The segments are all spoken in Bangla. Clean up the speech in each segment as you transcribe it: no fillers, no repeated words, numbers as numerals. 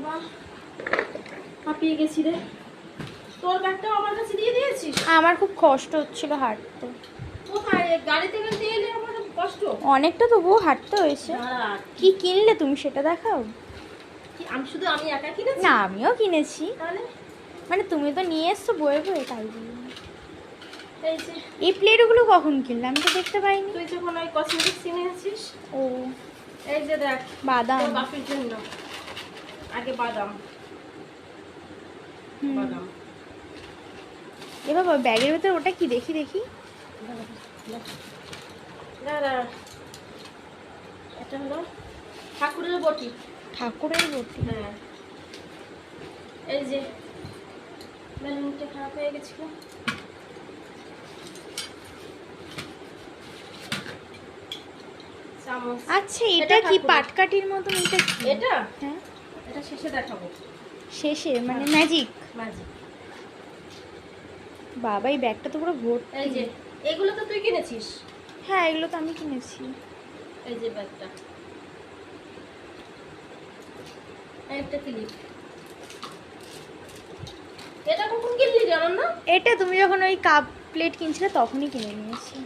বাবা হাঁপিয়ে গেছি রে। তোর ব্যাগটাও আমার কাছে দিয়ে দিয়েছিস? আমার খুব কষ্ট হচ্ছিল হাঁটতে। কোথায় গাড়িতে গেলে এলে আমার কষ্ট অনেকটা তবুও হাঁটতে হয়েছে। কি কিনলে তুমি সেটা দেখাও। আমি একা কিনেছি না আমিও কিনেছি, তাহলে মানে তুমি তো নিয়ে এসছো বয়ে বয়ে, তাই বললাম। এই যে এই প্লেটগুলো কখন কিনলে? আমি তো দেখতে পাইনি। তুই যখন ওই কসমেটিক্স কিনেছিস। ও এই যে দেখ বাদাম। তোর বাপির জন্য আগে বাদাম বাদাম। এ বাবা ব্যাগের ভেতর ওটা কি? দেখি দেখি। দাঁড়া, এটা হলো ঠাকুরের বটি। ঠাকুরের বটি? হ্যাঁ এই যে বেলুনটা খারাপ হয়ে গেছিল। চামচ। আচ্ছা এটা কি পাটকাঠির মতন? এটা কি? এটা হ্যাঁ এটা শেষে দেখাবো। শেষে মানে ম্যাজিক? ম্যাজিক। বাবা এই ব্যাগটা তো পুরো ভর্তি। এই যে এগুলো তো তুই কিনেছিস। হ্যাঁ এগুলো তো আমি কিনেছি। এই যে ব্যাগটা, একটা ক্লিপ। এটা কখন কিনলি জানো না? এটা তুমি যখন ওই কাপ প্লেট কিনছিলে তখনই কিনে নিয়েছি।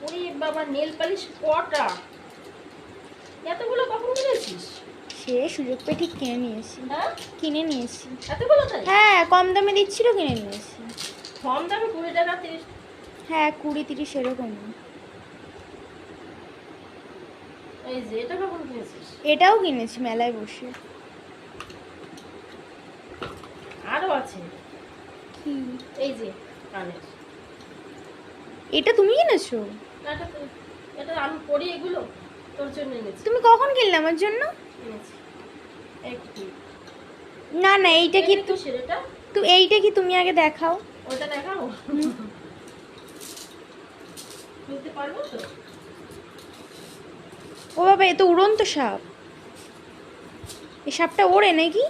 ওরে বাবা নেল পালিশ কটা, এতগুলো কখন কিনেছিস? সে সুযোগ পেয়ে ঠিক কিনে নিয়েছি। হ্যাঁ কিনে নিয়েছি। এতগুলো তাই? হ্যাঁ কম দামে দিচ্ছিল, কিনে নিয়েছি। কম দামে 20 টাকা 30। হ্যাঁ 20-30 এরকমই। এই যে এটা কখন কিনেছিস? এটাও কিনেছি মেলায় বসে। আরো আছে। কি? এই যে কানের। এটা তুমি কিনেছো? এটা এটা আমি পরি, এগুলো তোর জন্য এনেছি। তুমি কখন কিনলে আমার জন্য? এনেছি একটু। না না এইটা কি? তো সেটা তো এইটা কি তুমি আগে দেখাও। ওটা দেখাও, খুলতে পারবো তো? ও বাবা এ তো উড়ন্ত সাপ। এই সাপটা ওড়ে নাকি?